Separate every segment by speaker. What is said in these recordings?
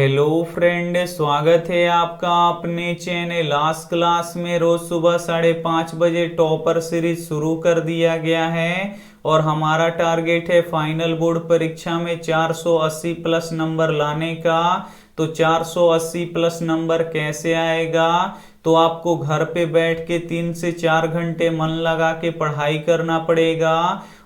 Speaker 1: Hello friend, स्वागत है आपका अपने चैनल आज क्लास में। रोज सुबह 5:30 बजे टॉपर सीरीज शुरू कर दिया गया है और हमारा टारगेट है फाइनल बोर्ड परीक्षा में 480 प्लस नंबर लाने का। तो 480 प्लस नंबर कैसे आएगा? तो आपको घर पे बैठ के 3 से 4 घंटे मन लगा के पढ़ाई करना पड़ेगा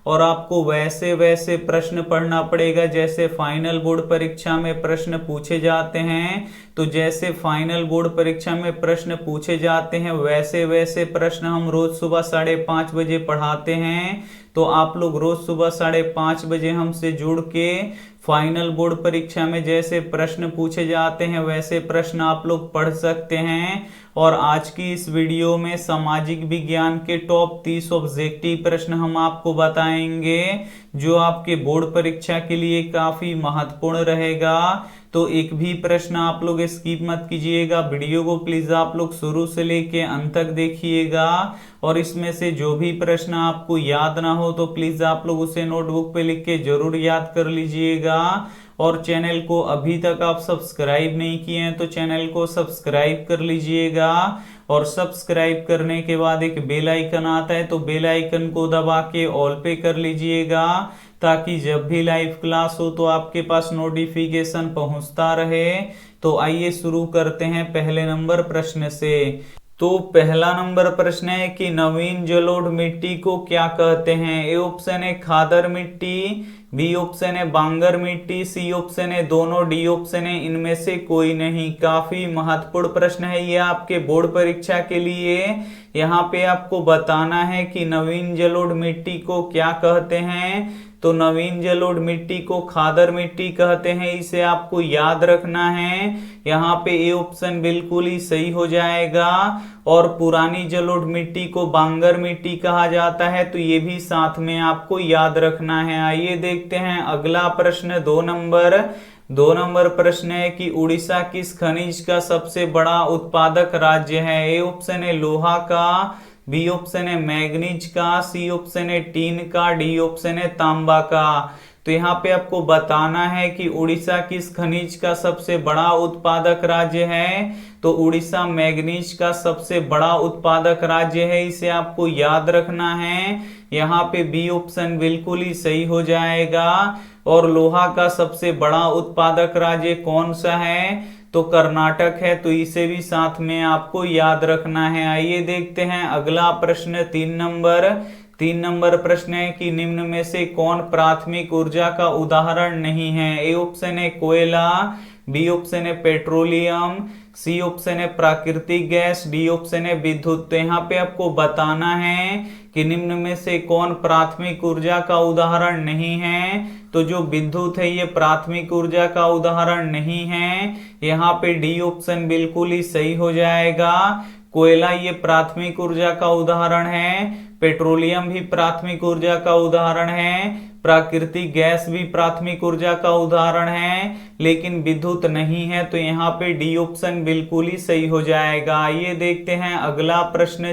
Speaker 1: और आपको वैसे वैसे प्रश्न पढ़ना पड़ेगा जैसे फाइनल बोर्ड परीक्षा में प्रश्न पूछे जाते हैं। तो जैसे फाइनल बोर्ड परीक्षा में प्रश्न पूछे जाते हैं वैसे वैसे प्रश्न हम रोज सुबह 5:30 बजे पढ़ाते हैं। तो आप लोग रोज सुबह 5:30 बजे हमसे जुड़ के फाइनल बोर्ड परीक्षा में जैसे प्रश्न पूछे जाते हैं वैसे प्रश्न आप लोग पढ़ सकते हैं। और आज की इस वीडियो में सामाजिक विज्ञान के टॉप 30 ऑब्जेक्टिव प्रश्न हम आपको बताएंगे जो आपके बोर्ड परीक्षा के लिए काफी महत्वपूर्ण रहेगा। तो एक भी प्रश्न आप लोग स्किप मत कीजिएगा, वीडियो को प्लीज आप लोग शुरू से लेके अंत तक देखिएगा। और इसमें से जो भी प्रश्न आपको याद ना हो तो प्लीज आप लोग उसे नोटबुक पे लिख के जरूर याद कर लीजिएगा। और चैनल को अभी तक आप सब्सक्राइब नहीं किए हैं तो चैनल को सब्सक्राइब कर लीजिएगा। और सब्सक्राइब करने के बाद एक बेल आइकन आता है तो बेल आइकन को दबा के ऑल पे कर लीजिएगा ताकि जब भी लाइव क्लास हो तो आपके पास नोटिफिकेशन पहुंचता रहे। तो आइए शुरू करते हैं पहले नंबर प्रश्न से। तो पहला नंबर प्रश्न है कि नवीन जलोढ़ मिट्टी को क्या कहते हैं? ए ऑप्शन है खादर मिट्टी, बी ऑप्शन है बांगर मिट्टी, सी ऑप्शन है दोनों, डी ऑप्शन है इनमें से कोई नहीं। काफी महत्वपूर्ण प्रश्न है ये आपके बोर्ड परीक्षा के लिए। यहाँ पे आपको बताना है कि नवीन जलोढ़ मिट्टी को क्या कहते हैं। तो नवीन जलोढ़ मिट्टी को खादर मिट्टी कहते हैं, इसे आपको याद रखना है। यहाँ पे ए ऑप्शन बिल्कुल ही सही हो जाएगा। और पुरानी जलोढ़ मिट्टी को बांगर मिट्टी कहा जाता है तो ये भी साथ में आपको याद रखना है। आइए देखते हैं अगला प्रश्न। 2 नंबर प्रश्न है कि उड़ीसा किस खनिज का सबसे बड़ा उत्पादक राज्य है? ए ऑप्शन है लोहा का, बी ऑप्शन है मैग्नीज का, सी ऑप्शन है टीन का, डी ऑप्शन है तांबा का। तो यहाँ पे आपको बताना है कि उड़ीसा किस खनिज का सबसे बड़ा उत्पादक राज्य है। तो उड़ीसा मैग्नीज का सबसे बड़ा उत्पादक राज्य है, इसे आपको याद रखना है। यहाँ पे बी ऑप्शन बिल्कुल ही सही हो जाएगा। और लोहा का सबसे बड़ा उत्पादक राज्य कौन सा है? तो कर्नाटक है, तो इसे भी साथ में आपको याद रखना है। आइए देखते हैं अगला प्रश्न। 3 नंबर प्रश्न है कि निम्न में से कौन प्राथमिक ऊर्जा का उदाहरण नहीं है? ए ऑप्शन है कोयला, बी ऑप्शन है पेट्रोलियम, सी ऑप्शन है प्राकृतिक गैस, डी ऑप्शन है विद्युत। तो यहाँ पे आपको बताना है कि निम्न में से कौन प्राथमिक ऊर्जा का उदाहरण नहीं है। तो जो विद्युत है ये प्राथमिक ऊर्जा का उदाहरण नहीं है। यहाँ पे डी ऑप्शन बिल्कुल ही सही हो जाएगा। कोयला ये प्राथमिक ऊर्जा का उदाहरण है, पेट्रोलियम भी प्राथमिक ऊर्जा का उदाहरण है, प्राकृतिक गैस भी प्राथमिक ऊर्जा का उदाहरण है, लेकिन विद्युत नहीं है। तो यहाँ पे डी ऑप्शन बिल्कुल ही सही हो जाएगा। आइए देखते हैं अगला प्रश्न।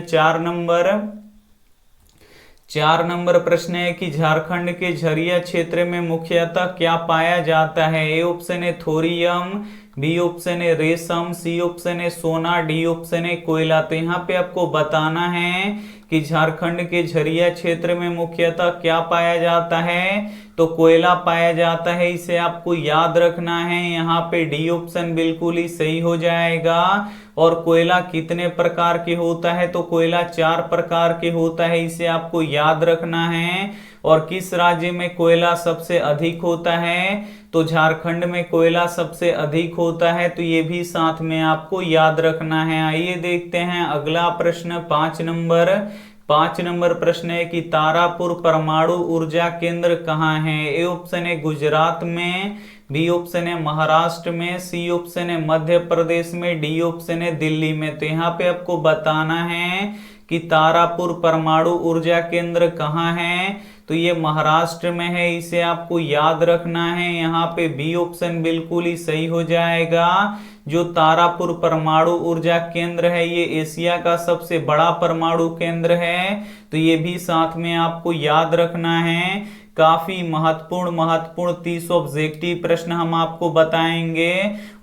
Speaker 1: 4 नंबर प्रश्न है कि झारखंड के झरिया क्षेत्र में मुख्यतः क्या पाया जाता है? ए ऑप्शन है थोरियम, बी ऑप्शन है रेशम, सी ऑप्शन है सोना, डी ऑप्शन है कोयला। तो यहाँ पे आपको बताना है कि झारखंड के झरिया क्षेत्र में मुख्यतः क्या पाया जाता है। तो कोयला पाया जाता है, इसे आपको याद रखना है। यहाँ पे डी ऑप्शन बिल्कुल ही सही हो जाएगा। और कोयला कितने प्रकार के होता है? तो कोयला 4 प्रकार के होता है, इसे आपको याद रखना है। और किस राज्य में कोयला सबसे अधिक होता है? तो झारखंड में कोयला सबसे अधिक होता है, तो ये भी साथ में आपको याद रखना है। आइए देखते हैं अगला प्रश्न। 5 नंबर प्रश्न है कि तारापुर परमाणु ऊर्जा केंद्र कहाँ है? ए ऑप्शन है गुजरात में, बी ऑप्शन है महाराष्ट्र में, सी ऑप्शन है मध्य प्रदेश में, डी ऑप्शन है दिल्ली में। तो यहाँ पे आपको बताना है कि तारापुर परमाणु ऊर्जा केंद्र कहाँ है। तो ये महाराष्ट्र में है, इसे आपको याद रखना है। यहाँ पे बी ऑप्शन बिल्कुल ही सही हो जाएगा। जो तारापुर परमाणु ऊर्जा केंद्र है ये एशिया का सबसे बड़ा परमाणु केंद्र है, तो ये भी साथ में आपको याद रखना है। काफी महत्वपूर्ण 30 ऑब्जेक्टिव प्रश्न हम आपको बताएंगे।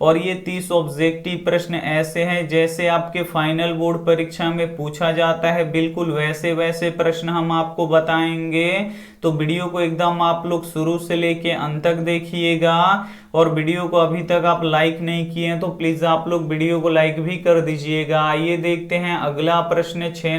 Speaker 1: और ये 30 ऑब्जेक्टिव प्रश्न ऐसे हैं जैसे आपके फाइनल बोर्ड परीक्षा में पूछा जाता है, बिल्कुल वैसे वैसे प्रश्न हम आपको बताएंगे। तो वीडियो को एकदम आप लोग शुरू से लेके अंत तक देखिएगा। और वीडियो को अभी तक आप लाइक नहीं किए हैं तो प्लीज आप लोग वीडियो को लाइक भी कर दीजिएगा। आइए देखते हैं अगला प्रश्न 6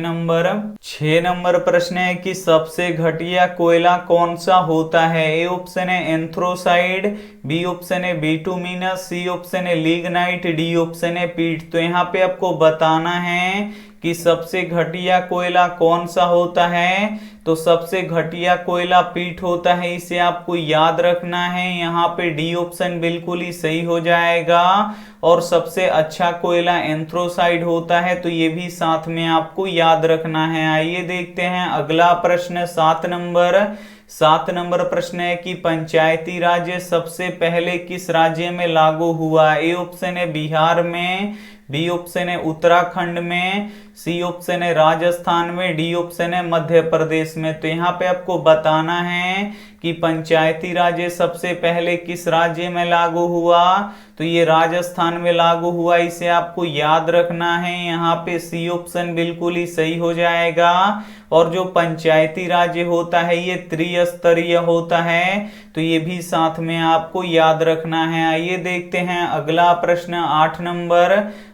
Speaker 1: नंबर प्रश्न है कि सबसे घटिया कोयला कौन सा होता है। ए ऑप्शन है एंथ्रोसाइड, बी ऑप्शन है बिटुमिनस, सी ऑप्शन है लिग्नाइट, डी ऑप्शन है पीट। तो यहाँ पे आपको बताना है कि सबसे घटिया कोयला कौन सा होता है। तो सबसे घटिया कोयला पीट होता है, इसे आपको याद रखना है। यहाँ पे डी ऑप्शन बिल्कुल ही सही हो जाएगा। और सबसे अच्छा कोयला एंथ्रोसाइड होता है, तो ये भी साथ में आपको याद रखना है। आइए देखते हैं अगला प्रश्न 7 नंबर प्रश्न है कि पंचायती राज सबसे पहले किस राज्य में लागू हुआ। ए ऑप्शन है बिहार में, बी ऑप्शन है उत्तराखंड में, सी ऑप्शन है राजस्थान में, डी ऑप्शन है मध्य प्रदेश में। तो यहाँ पे आपको बताना है कि पंचायती राज सबसे पहले किस राज्य में लागू हुआ। तो ये राजस्थान में लागू हुआ, इसे आपको याद रखना है। यहाँ पे सी ऑप्शन बिल्कुल ही सही हो जाएगा। और जो पंचायती राज होता है ये त्रिस्तरीय होता है, तो ये भी साथ में आपको याद रखना है। आइए देखते हैं अगला प्रश्न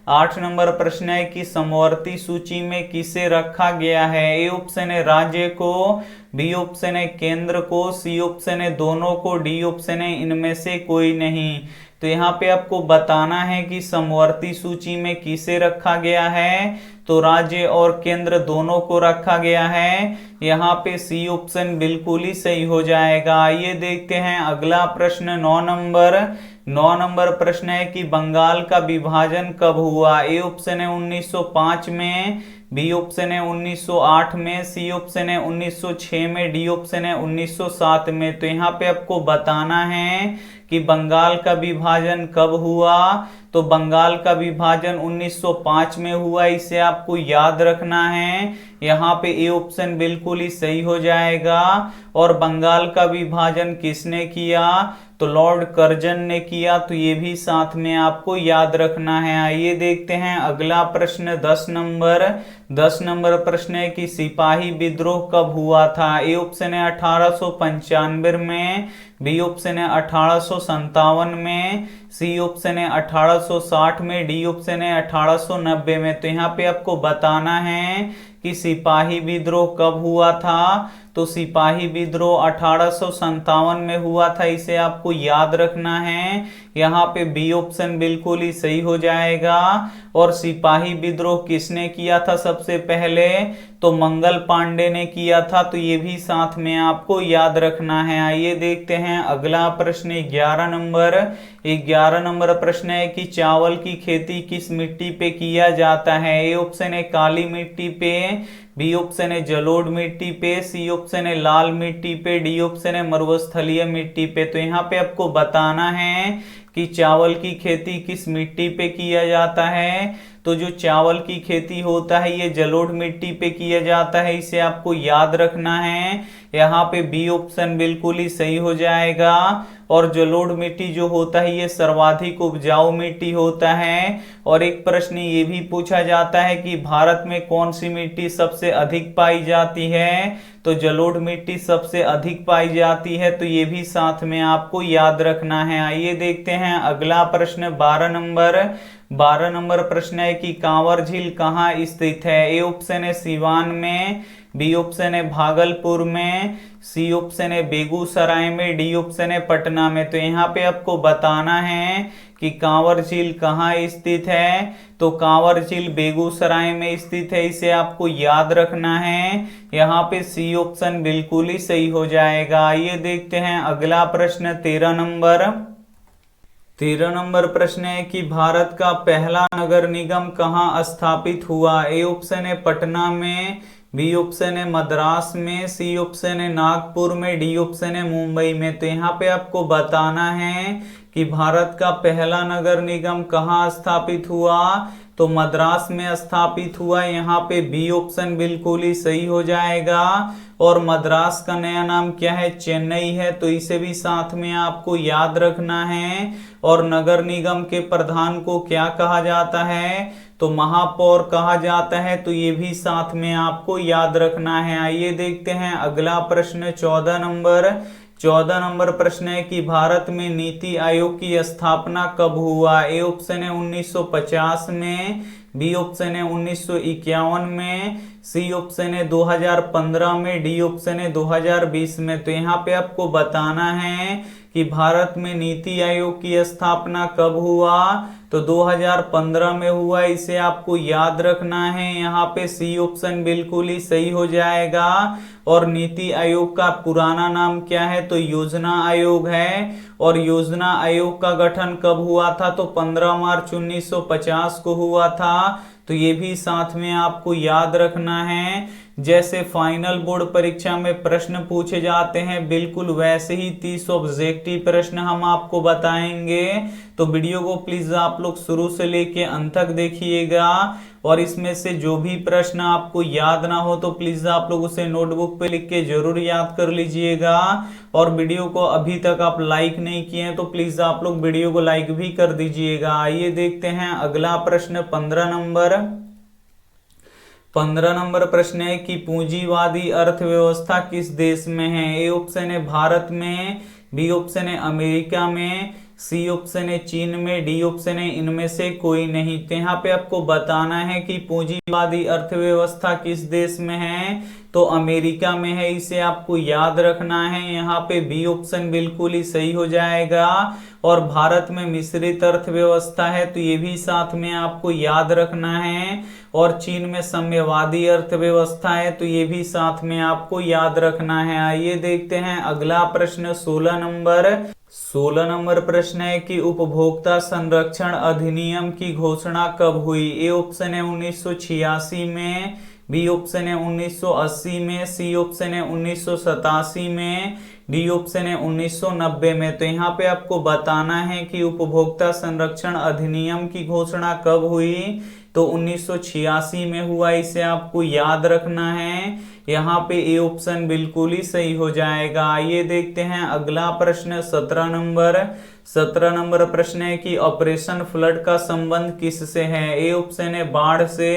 Speaker 1: 8 नंबर प्रश्न है कि समवर्ती सूची में किसे रखा गया है। ए ऑप्शन है राज्य को, बी ऑप्शन है केंद्र को, सी ऑप्शन है दोनों को, डी ऑप्शन है इनमें से कोई नहीं। तो यहाँ पे आपको बताना है कि समवर्ती सूची में किसे रखा गया है। तो राज्य और केंद्र दोनों को रखा गया है। यहाँ पे सी ऑप्शन बिल्कुल ही सही हो जाएगा। आइए देखते हैं अगला प्रश्न 9 नंबर प्रश्न है कि बंगाल का विभाजन कब हुआ। ए ऑप्शन है 1905 में, बी ऑप्शन है 1908 में, सी ऑप्शन है 1906 में, डी ऑप्शन है 1907 में। तो यहाँ पे आपको बताना है कि बंगाल का विभाजन कब हुआ। तो बंगाल का विभाजन 1905 में हुआ, इसे आपको याद रखना है। यहाँ पे ए ऑप्शन बिल्कुल ही सही हो जाएगा। और बंगाल का विभाजन किसने किया। तो लॉर्ड कर्जन ने किया, तो ये भी साथ में आपको याद रखना है। आइए देखते हैं अगला प्रश्न 10 नंबर प्रश्न है कि सिपाही विद्रोह कब हुआ था। ए ऑप्शन है 1895 में, बी ऑप्शन है 1857 में, सी ऑप्शन है 1860 में, डी ऑप्शन है 1890 में। तो यहाँ पे आपको बताना है कि सिपाही विद्रोह कब हुआ था। तो सिपाही विद्रोह 1857 में हुआ था, इसे आपको याद रखना है। यहाँ पे बी ऑप्शन बिल्कुल ही सही हो जाएगा। और सिपाही विद्रोह किसने किया था सबसे पहले। तो मंगल पांडे ने किया था, तो ये भी साथ में आपको याद रखना है। आइए देखते हैं अगला प्रश्न 11 नंबर प्रश्न है कि चावल की खेती किस मिट्टी पे किया जाता है। ए ऑप्शन है काली मिट्टी पे, बी ऑप्शन है जलोढ़ मिट्टी पे, सी ऑप्शन है लाल मिट्टी पे, डी ऑप्शन है मरुस्थलीय मिट्टी पे। तो यहाँ पे आपको बताना है कि चावल की खेती किस मिट्टी पे किया जाता है। तो जो चावल की खेती होता है ये जलोढ़ मिट्टी पे किया जाता है, इसे आपको याद रखना है। यहाँ पे बी ऑप्शन बिल्कुल ही सही हो जाएगा। और जलोढ़ मिट्टी जो होता है ये सर्वाधिक उपजाऊ मिट्टी होता है। और एक प्रश्न ये भी पूछा जाता है कि भारत में कौन सी मिट्टी सबसे अधिक पाई जाती है। तो जलोढ़ मिट्टी सबसे अधिक पाई जाती है, तो ये भी साथ में आपको याद रखना है। आइए देखते हैं अगला प्रश्न 12 नंबर प्रश्न है कि कांवर झील कहाँ स्थित है। ए ऑप्शन है सिवान में, बी ऑप्शन है भागलपुर में, सी ऑप्शन है बेगूसराय में, डी ऑप्शन है पटना में। तो यहाँ पे आपको बताना है कि कांवर झील कहाँ स्थित है। तो कांवर झील बेगूसराय में स्थित है, इसे आपको याद रखना है। यहाँ पे सी ऑप्शन बिल्कुल ही सही हो जाएगा। आइए देखते हैं अगला प्रश्न 13 नंबर प्रश्न है कि भारत का पहला नगर निगम कहाँ स्थापित हुआ। ए ऑप्शन है पटना में, बी ऑप्शन है मद्रास में, सी ऑप्शन है नागपुर में, डी ऑप्शन है मुंबई में। तो यहाँ पे आपको बताना है कि भारत का पहला नगर निगम कहाँ स्थापित हुआ, तो मद्रास में स्थापित हुआ। यहाँ पे बी ऑप्शन बिल्कुल ही सही हो जाएगा। और मद्रास का नया नाम क्या है, चेन्नई है, तो इसे भी साथ में आपको याद रखना है। और नगर निगम के प्रधान को क्या कहा जाता है, तो महापौर कहा जाता है, तो ये भी साथ में आपको याद रखना है। आइए देखते हैं अगला प्रश्न 14 नंबर प्रश्न है कि भारत में नीति आयोग की स्थापना कब हुआ। ए ऑप्शन है 1950 में, बी ऑप्शन है 1951 में, सी ऑप्शन है 2015 में, डी ऑप्शन है 2020 में। तो यहाँ पे आपको बताना है कि भारत में नीति आयोग की स्थापना कब हुआ, तो 2015 में हुआ, इसे आपको याद रखना है। यहाँ पे सी ऑप्शन बिल्कुल ही सही हो जाएगा। और नीति आयोग का पुराना नाम क्या है, तो योजना आयोग है। और योजना आयोग का गठन कब हुआ था, तो 15 मार्च 1950 को हुआ था। तो ये भी साथ में आपको याद रखना है। जैसे फाइनल बोर्ड परीक्षा में प्रश्न पूछे जाते हैं, बिल्कुल वैसे ही 30 ऑब्जेक्टिव प्रश्न हम आपको बताएंगे। तो वीडियो को प्लीज आप लोग शुरू से लेके अंत तक देखिएगा। और इसमें से जो भी प्रश्न आपको याद ना हो तो प्लीज आप लोग उसे नोटबुक पे लिख के जरूर याद कर लीजिएगा। और वीडियो को अभी तक आप लाइक नहीं किए हैं तो प्लीज आप लोग वीडियो को लाइक भी कर दीजिएगा। आइए देखते हैं अगला प्रश्न 15 नंबर प्रश्न है कि पूंजीवादी अर्थव्यवस्था किस देश में है। ए ऑप्शन है भारत में, बी ऑप्शन है अमेरिका में, सी ऑप्शन है चीन में, डी ऑप्शन है इनमें से कोई नहीं। तो यहाँ पे आपको बताना है कि पूंजीवादी अर्थव्यवस्था किस देश में है, तो अमेरिका में है, इसे आपको याद रखना है। यहाँ पे बी ऑप्शन बिल्कुल ही सही हो जाएगा। और भारत में मिश्रित अर्थव्यवस्था है, तो ये भी साथ में आपको याद रखना है। और चीन में साम्यवादी अर्थव्यवस्था है, तो ये भी साथ में आपको याद रखना है। आइए देखते हैं अगला प्रश्न 16 नंबर प्रश्न है कि उपभोक्ता संरक्षण अधिनियम की घोषणा कब हुई। ए ऑप्शन है 1986 में, बी ऑप्शन है 1980 में, सी ऑप्शन है 1987 में, डी ऑप्शन है 1990 में। तो यहाँ पे आपको बताना है कि उपभोक्ता संरक्षण अधिनियम की घोषणा कब हुई, तो 1986 में हुआ, इसे आपको याद रखना है। यहाँ पे ए ऑप्शन बिल्कुल ही सही हो जाएगा। आइए देखते हैं अगला प्रश्न 17 नंबर प्रश्न है कि ऑपरेशन फ्लड का संबंध किससे है। ए ऑप्शन है बाढ़ से,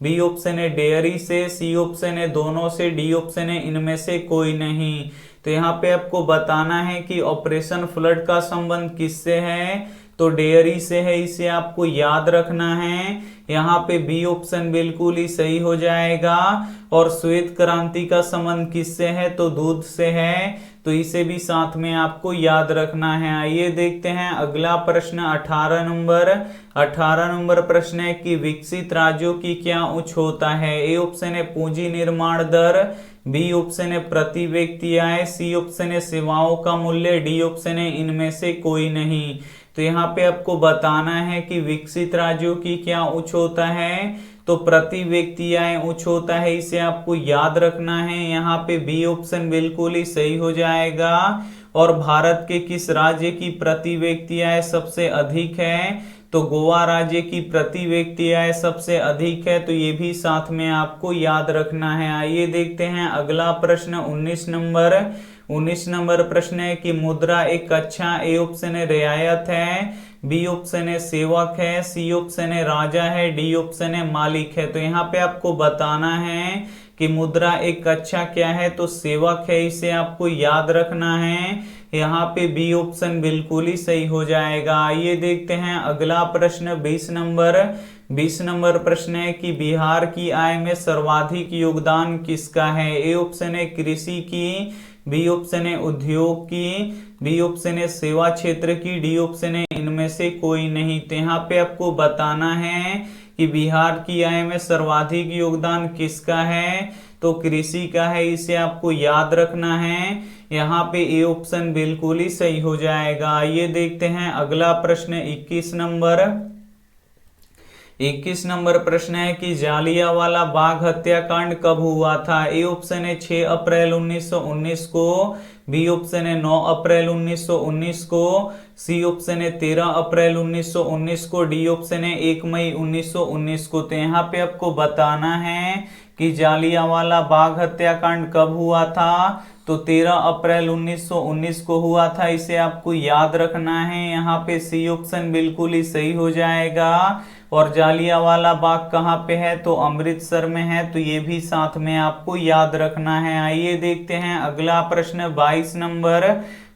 Speaker 1: बी ऑप्शन है डेयरी से, सी ऑप्शन है दोनों से, डी ऑप्शन है इनमें से कोई नहीं। तो यहाँ पे आपको बताना है कि ऑपरेशन फ्लड का संबंध किससे है, तो डेयरी से है, इसे आपको याद रखना है। यहाँ पे बी ऑप्शन बिल्कुल ही सही हो जाएगा। और श्वेत क्रांति का संबंध किससे है, तो दूध से है, तो इसे भी साथ में आपको याद रखना है। आइए देखते हैं अगला प्रश्न 18 नंबर प्रश्न है कि विकसित राज्यों की क्या उच्च होता है। ए ऑप्शन है पूंजी निर्माण दर, बी ऑप्शन है प्रति व्यक्ति आय, सी ऑप्शन है सेवाओं का मूल्य, डी ऑप्शन है इनमें से कोई नहीं। तो यहाँ पे आपको बताना है कि विकसित राज्यों की क्या उच्च होता है, तो प्रति व्यक्ति आय उच्च होता है, इसे आपको याद रखना है। यहाँ पे बी ऑप्शन बिल्कुल ही सही हो जाएगा। और भारत के किस राज्य की प्रति व्यक्ति आय सबसे अधिक है, तो गोवा राज्य की प्रति व्यक्ति आय सबसे अधिक है, तो ये भी साथ में आपको याद रखना है। आइए देखते हैं अगला प्रश्न 19 नंबर प्रश्न है कि मुद्रा एक कक्षा। ए ऑप्शन है रियायत है, बी ऑप्शन है सेवक है, सी ऑप्शन है राजा है, डी ऑप्शन है मालिक है। तो यहाँ पे आपको बताना है कि मुद्रा एक कक्षा क्या है, तो सेवक है, इसे आपको याद रखना है। यहाँ पे बी ऑप्शन बिल्कुल ही सही हो जाएगा। आइए देखते हैं अगला प्रश्न 20 नंबर प्रश्न है कि बिहार की आय में सर्वाधिक योगदान किसका है। ए ऑप्शन है कृषि की, बी ऑप्शन है उद्योग की, बी ऑप्शन है सेवा क्षेत्र की, डी ऑप्शन है इनमें से कोई नहीं। तो यहाँ पे आपको बताना है कि बिहार की आय में सर्वाधिक योगदान किसका है, तो कृषि का है, इसे आपको याद रखना है। यहाँ पे ए ऑप्शन बिल्कुल ही सही हो जाएगा। आइए देखते हैं अगला प्रश्न 21 नंबर प्रश्न है कि जालियांवाला बाग हत्याकांड कब हुआ था। ए ऑप्शन है 6 अप्रैल 1919 को, बी ऑप्शन है 9 अप्रैल 1919 को, सी ऑप्शन है 13 अप्रैल 1919 को, डी ऑप्शन है 1 मई 1919 को। तो यहाँ पे आपको बताना है कि जालियांवाला बाग हत्याकांड कब हुआ था, तो 13 अप्रैल 1919 को हुआ था, इसे आपको याद रखना है। यहाँ पे सी ऑप्शन बिल्कुल ही सही हो जाएगा। और जालियांवाला बाग कहाँ पे है, तो अमृतसर में है, तो ये भी साथ में आपको याद रखना है। आइए देखते हैं अगला प्रश्न 22 नंबर।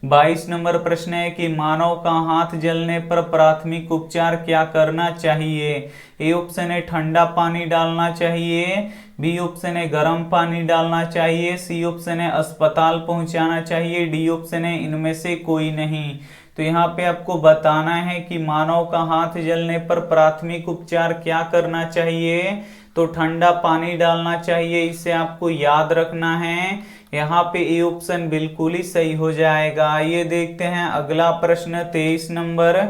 Speaker 1: 22 नंबर प्रश्न है कि मानव का हाथ जलने पर प्राथमिक उपचार क्या करना चाहिए। ए ऑप्शन है ठंडा पानी डालना चाहिए, बी ऑप्शन है गर्म पानी डालना चाहिए, सी ऑप्शन है अस्पताल पहुंचाना चाहिए, डी ऑप्शन है इनमें से कोई नहीं। तो यहाँ पे आपको बताना है कि मानव का हाथ जलने पर प्राथमिक उपचार क्या करना चाहिए, तो ठंडा पानी डालना चाहिए, इसे आपको याद रखना है। यहाँ पे ए ऑप्शन बिल्कुल ही सही हो जाएगा। ये देखते हैं अगला प्रश्न 23 नंबर।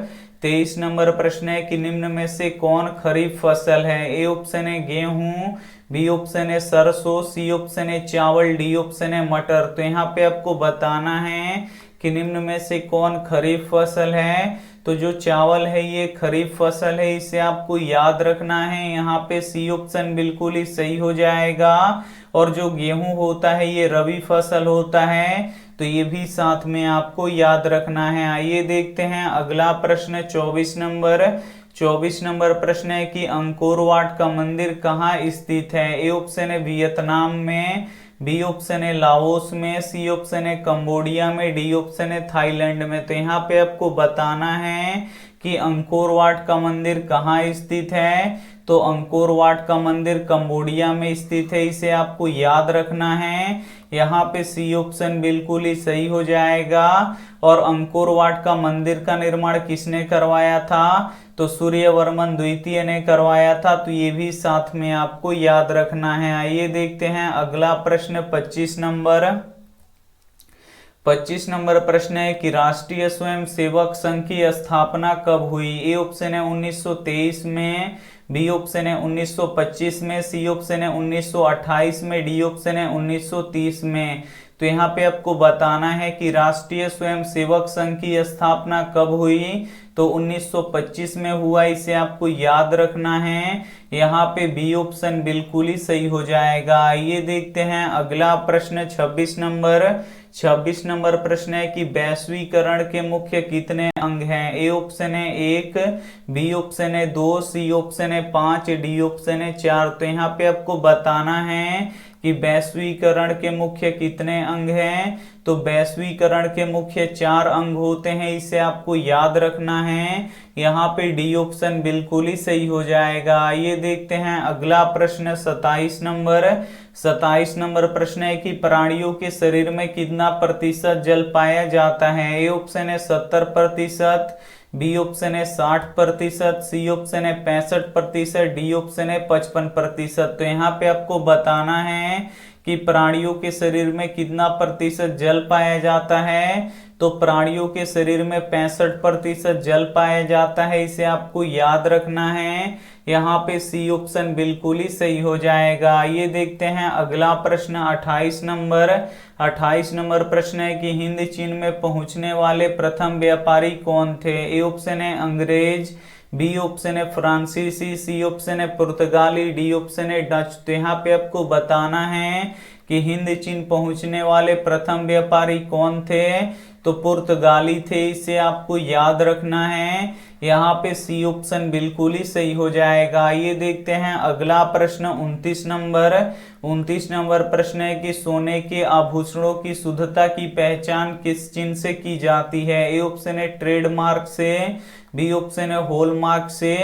Speaker 1: 23 नंबर प्रश्न है कि निम्न में से कौन खरीफ फसल है। ए ऑप्शन है गेहूं, बी ऑप्शन है सरसों, सी ऑप्शन है चावल, डी ऑप्शन है मटर। तो यहाँ पे आपको बताना है कि निम्न में से कौन खरीफ फसल है। तो जो चावल है ये खरीफ फसल है, इसे आपको याद रखना है। यहाँ पे सी ऑप्शन बिल्कुल ही सही हो जाएगा। और जो गेहूं होता है ये रबी फसल होता है, तो ये भी साथ में आपको याद रखना है। आइए देखते हैं अगला प्रश्न 24 नंबर। 24 नंबर प्रश्न है कि अंकोर वाट का मंदिर कहाँ स्थित है। ए ऑप्शन है वियतनाम में, बी ऑप्शन है लाओस में, सी ऑप्शन है कंबोडिया में, डी ऑप्शन है थाईलैंड में। तो यहाँ पे आपको बताना है कि अंकोर वाट का मंदिर कहाँ स्थित है। तो अंकोर वाट का मंदिर कंबोडिया में स्थित है, इसे आपको याद रखना है। यहाँ पे सी ऑप्शन बिल्कुल ही सही हो जाएगा। और अंकोर वाट का मंदिर का निर्माण किसने करवाया था, तो सूर्यवर्मन द्वितीय ने करवाया था, तो ये भी साथ में आपको याद रखना है। आइए देखते हैं अगला प्रश्न 25 नंबर। 25 नंबर प्रश्न है कि राष्ट्रीय स्वयंसेवक संघ की स्थापना कब हुई। ए ऑप्शन है 1923 में, बी ऑप्शन है 1925 में, सी ऑप्शन है 1928 में, डी ऑप्शन है 1930 में। तो यहाँ पे आपको बताना है कि राष्ट्रीय स्वयंसेवक संघ की स्थापना कब हुई, तो 1925 में हुआ, इसे आपको याद रखना है। यहाँ पे बी ऑप्शन बिल्कुल ही सही हो जाएगा। ये देखते हैं अगला प्रश्न 26 नंबर। 26 नंबर प्रश्न है कि वैश्वीकरण के मुख्य कितने अंग हैं। ए ऑप्शन है 1, बी ऑप्शन है 2, सी ऑप्शन है 5, डी ऑप्शन है 4। तो यहाँ पे आपको बताना है कि वैश्वीकरण के मुख्य कितने अंग हैं। तो वैश्वीकरण के मुख्य 4 अंग होते हैं, इसे आपको याद रखना है। यहाँ पे डी ऑप्शन बिल्कुल ही सही हो जाएगा। ये देखते हैं अगला प्रश्न 27 नंबर। 27 नंबर प्रश्न है कि प्राणियों के शरीर में कितना प्रतिशत जल पाया जाता है। ए ऑप्शन है 70%, बी ऑप्शन है 60%, सी ऑप्शन है 65%, डी ऑप्शन है 55%। तो यहाँ पे आपको बताना है कि प्राणियों के शरीर में कितना प्रतिशत जल पाया जाता है। तो प्राणियों के शरीर में 65% जल पाया जाता है, इसे आपको याद रखना है। यहाँ पे सी ऑप्शन बिल्कुल ही सही हो जाएगा। ये देखते हैं अगला प्रश्न 28 नंबर। 28 नंबर प्रश्न है कि हिंद चीन में पहुंचने वाले प्रथम व्यापारी कौन थे। ए ऑप्शन है अंग्रेज, बी ऑप्शन है फ्रांसीसी, सी ऑप्शन है पुर्तगाली, डी ऑप्शन है डच। तो यहाँ पे आपको बताना है कि हिंद चीन पहुंचने वाले प्रथम व्यापारी कौन थे, तो पुर्तगाली थे, इसे आपको याद रखना है। यहाँ पे सी ऑप्शन बिल्कुल ही सही हो जाएगा। ये देखते हैं अगला प्रश्न 29 नंबर। 29 नंबर प्रश्न है कि सोने के आभूषणों की शुद्धता की पहचान किस चिन्ह से की जाती है। ए ऑप्शन है ट्रेडमार्क से, बी ऑप्शन है हॉलमार्क से,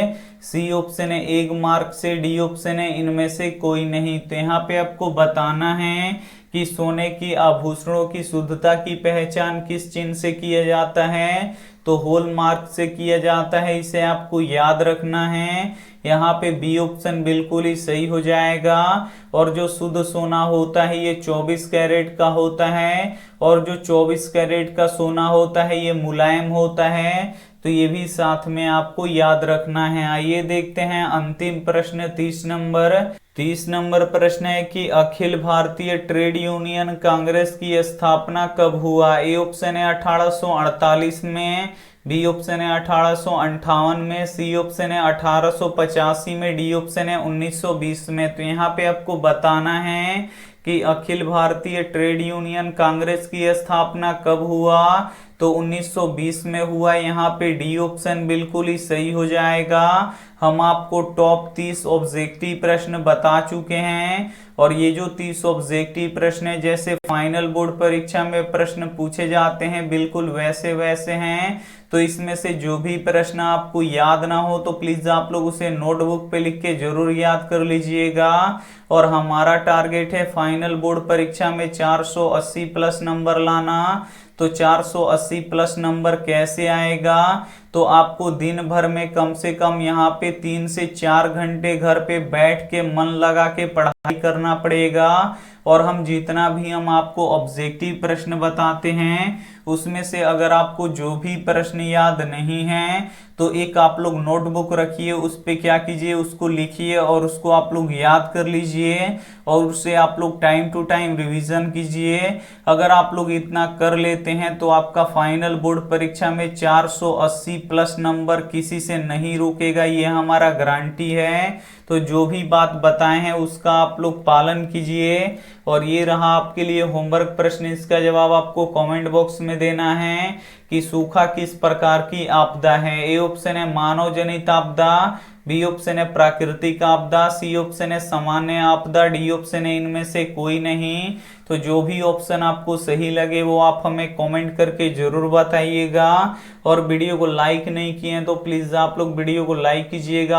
Speaker 1: सी ऑप्शन है एग मार्क से, डी ऑप्शन है इनमें से कोई नहीं। तो यहाँ पे आपको बताना है कि सोने की आभूषणों की शुद्धता की पहचान किस चिन्ह से किया जाता है, तो हॉलमार्क से किया जाता है, इसे आपको याद रखना है। यहाँ पे बी ऑप्शन बिल्कुल ही सही हो जाएगा। और जो शुद्ध सोना होता है ये 24 कैरेट का होता है, और जो 24 कैरेट का सोना होता है ये मुलायम होता है, तो ये भी साथ में आपको याद रखना है। आइए देखते हैं अंतिम प्रश्न 30 नंबर। 30 नंबर प्रश्न है कि अखिल भारतीय ट्रेड यूनियन कांग्रेस की स्थापना कब हुआ। ए ऑप्शन है 1848 में, बी ऑप्शन है 1858 में, सी ऑप्शन है 1885 में, डी ऑप्शन है 1920 में। तो यहाँ पे आपको बताना है कि अखिल भारतीय ट्रेड यूनियन कांग्रेस की स्थापना कब हुआ। तो 1920 में हुआ। यहाँ पे डी ऑप्शन बिल्कुल ही सही हो जाएगा। हम आपको टॉप 30 ऑब्जेक्टिव प्रश्न बता चुके हैं और ये जो 30 ऑब्जेक्टिव प्रश्न है जैसे फाइनल बोर्ड परीक्षा में प्रश्न पूछे जाते हैं बिल्कुल वैसे वैसे हैं। तो इसमें से जो भी प्रश्न आपको याद ना हो तो प्लीज आप लोग उसे नोटबुक पे लिख के जरूर याद कर लीजिएगा। और हमारा टारगेट है फाइनल बोर्ड परीक्षा में 480 प्लस नंबर लाना। तो 480 प्लस नंबर कैसे आएगा। तो आपको दिन भर में कम से कम यहाँ पे 3 से 4 घंटे घर पे बैठ के मन लगा के पढ़ाई करना पड़ेगा। और हम जितना भी हम आपको ऑब्जेक्टिव प्रश्न बताते हैं उसमें से अगर आपको जो भी प्रश्न याद नहीं है तो एक आप लोग नोटबुक रखिए, उस पे क्या कीजिए उसको लिखिए और उसको आप लोग याद कर लीजिए और उससे आप लोग टाइम टू टाइम रिवीजन कीजिए। अगर आप लोग इतना कर लेते हैं तो आपका फाइनल बोर्ड परीक्षा में 480 प्लस नंबर किसी से नहीं रुकेगा, ये हमारा गारंटी है। तो जो भी बात बताए हैं उसका आप लोग पालन कीजिए। और ये रहा आपके लिए होमवर्क प्रश्न, इसका जवाब आपको कमेंट बॉक्स में देना है कि सूखा किस प्रकार की आपदा है। ए ऑप्शन है मानव जनित आपदा, बी ऑप्शन है प्राकृतिक आपदा, सी ऑप्शन है सामान्य आपदा, डी ऑप्शन है इनमें से कोई नहीं। तो जो भी ऑप्शन आपको सही लगे वो आप हमें कमेंट करके जरूर बताइएगा। और वीडियो को लाइक नहीं किए हैं तो प्लीज आप लोग वीडियो को लाइक कीजिएगा।